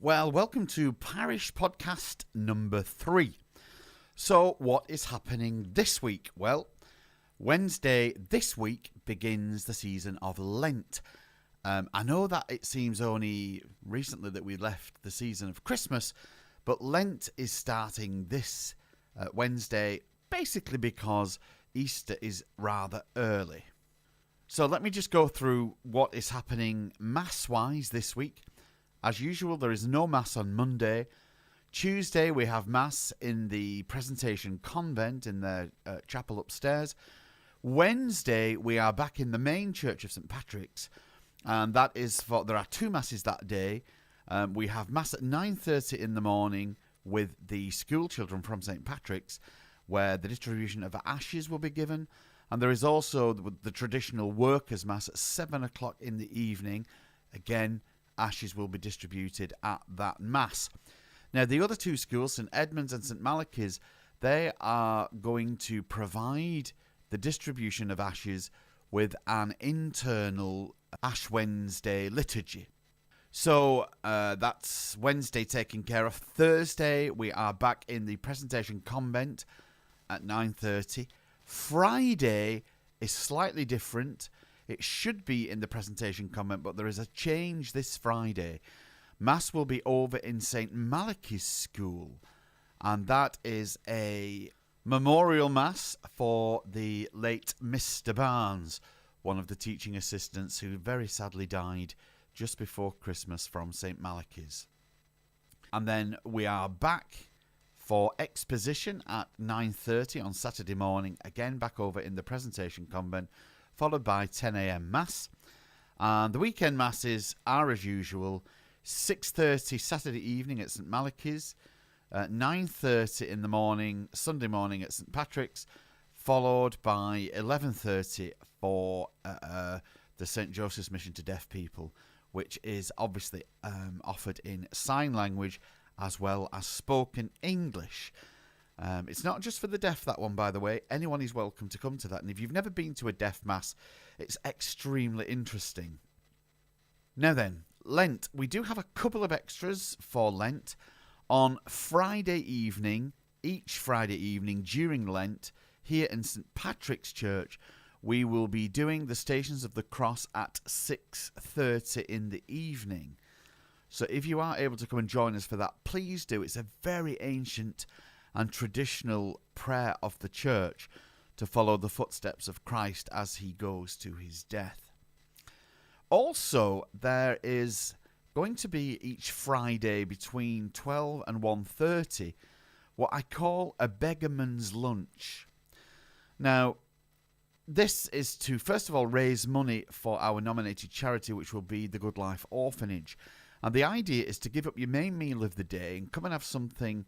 Well, welcome to Parish Podcast number 3. So, what is happening this week? Well, Wednesday this week begins the season of Lent. I know that it seems only recently that we left the season of Christmas, but Lent is starting this Wednesday, basically because Easter is rather early. So let me just go through what is happening Mass-wise this week. As usual, there is no Mass on Monday. Tuesday, we have Mass in the Presentation Convent in the chapel upstairs. Wednesday, we are back in the main church of St. Patrick's, and that is there are 2 Masses that day. We have Mass at 9:30 in the morning with the school children from St. Patrick's, where the distribution of ashes will be given. And there is also the traditional Workers' Mass at 7 o'clock in the evening. Again, ashes will be distributed at that Mass. Now, the other 2 schools, St. Edmund's and St. Malachy's, they are going to provide the distribution of ashes with an internal Ash Wednesday liturgy. So that's Wednesday taken care of. Thursday, we are back in the Presentation Convent at 9:30. Friday is slightly different. It should be in the Presentation Convent, but there is a change this Friday. Mass will be over in St. Malachy's School, and that is a memorial Mass for the late Mr. Barnes, one of the teaching assistants who very sadly died just before Christmas from St. Malachy's. And then we are back for exposition at 9:30 on Saturday morning, again back over in the Presentation Convent, followed by 10 a.m. Mass. And the weekend Masses are, as usual, 6:30 Saturday evening at St. Malachy's, 9:30 in the morning, Sunday morning at St. Patrick's, followed by 11:30 for the St. Joseph's Mission to Deaf People, which is obviously offered in sign language as well as spoken English. It's not just for the deaf, that one, by the way. Anyone is welcome to come to that. And if you've never been to a deaf Mass, it's extremely interesting. Now then, Lent. We do have a couple of extras for Lent. On Friday evening, each Friday evening during Lent, here in St. Patrick's Church, we will be doing the Stations of the Cross at 6:30 in the evening. So if you are able to come and join us for that, please do. It's a very ancient and traditional prayer of the Church to follow the footsteps of Christ as he goes to his death. Also, there is going to be each Friday between 12 and 1:30 what I call a beggarman's lunch. Now, this is to, first of all, raise money for our nominated charity, which will be the Good Life Orphanage. And the idea is to give up your main meal of the day and come and have something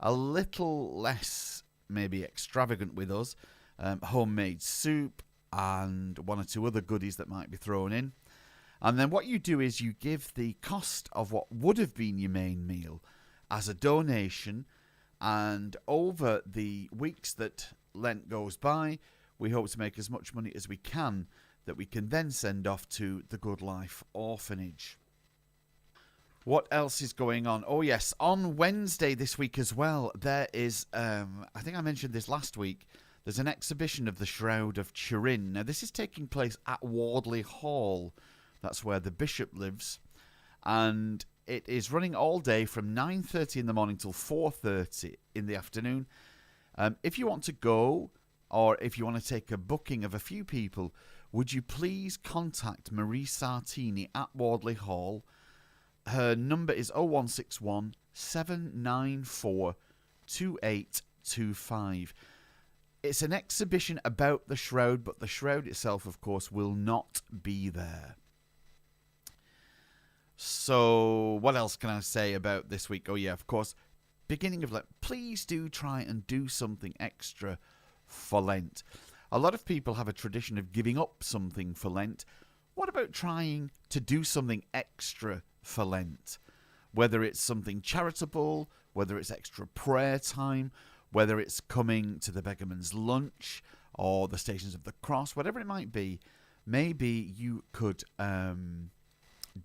a little less maybe extravagant with us. Homemade soup and 1 or 2 other goodies that might be thrown in. And then what you do is you give the cost of what would have been your main meal as a donation. And over the weeks that Lent goes by, we hope to make as much money as we can that we can then send off to the Good Life Orphanage. What else is going on? Oh yes, on Wednesday this week as well, there is, I think I mentioned this last week, there's an exhibition of the Shroud of Turin. Now this is taking place at Wardley Hall. That's where the bishop lives. And it is running all day from 9:30 in the morning till 4:30 in the afternoon. If you want to go, or if you want to take a booking of a few people, would you please contact Marie Sartini at Wardley Hall. Her number is 0161 794 2825. It's an exhibition about the Shroud, but the Shroud itself, of course, will not be there. So, what else can I say about this week? Oh yeah, of course, beginning of Lent. Please do try and do something extra for Lent. A lot of people have a tradition of giving up something for Lent. What about trying to do something extra for Lent? Whether it's something charitable, whether it's extra prayer time, whether it's coming to the beggarman's lunch or the Stations of the Cross, whatever it might be, maybe you could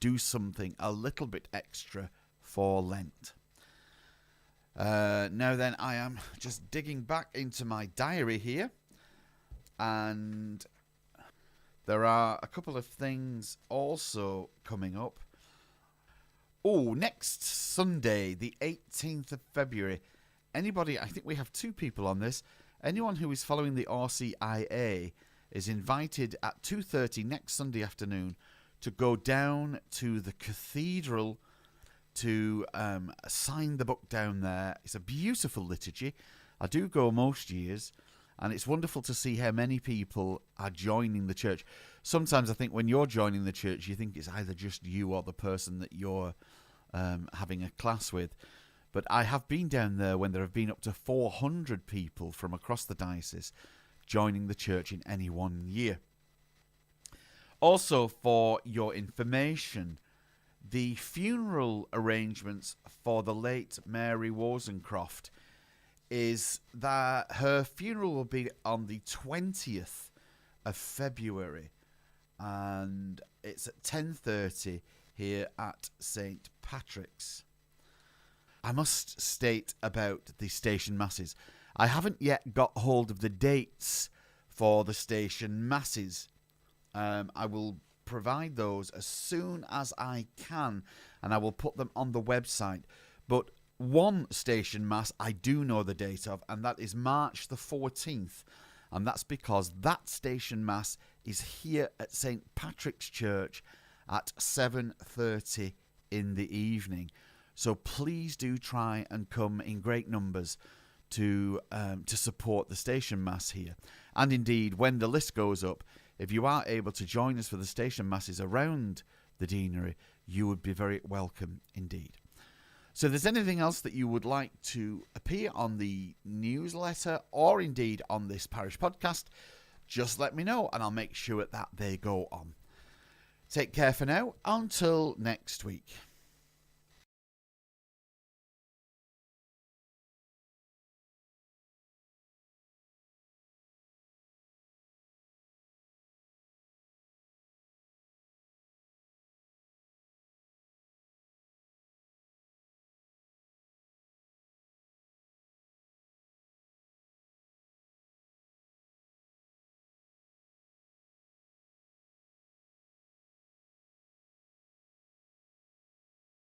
do something a little bit extra for Lent. Now then, I am just digging back into my diary here, and there are a couple of things also coming up. Oh, next Sunday, the 18th of February. Anybody, I think we have 2 people on this. Anyone who is following the RCIA is invited at 2:30 next Sunday afternoon to go down to the cathedral to sign the book down there. It's a beautiful liturgy. I do go most years, and it's wonderful to see how many people are joining the church. Sometimes I think when you're joining the church, you think it's either just you or the person that you're having a class with. But I have been down there when there have been up to 400 people from across the diocese joining the church in any one year. Also, for your information, the funeral arrangements for the late Mary Wozencroft is that her funeral will be on the 20th of February, and it's at 10:30 here at St. Patrick's. I must state about the station masses. I haven't yet got hold of the dates for the station masses. I will provide those as soon as I can, and I will put them on the website. But one station mass I do know the date of, and that is March the 14th. And that's because that station mass is here at St. Patrick's Church at 7:30 in the evening. So please do try and come in great numbers to support the station mass here. And indeed, when the list goes up, if you are able to join us for the station masses around the deanery, you would be very welcome indeed. So if there's anything else that you would like to appear on the newsletter or indeed on this parish podcast, just let me know and I'll make sure that they go on. Take care for now. Until next week.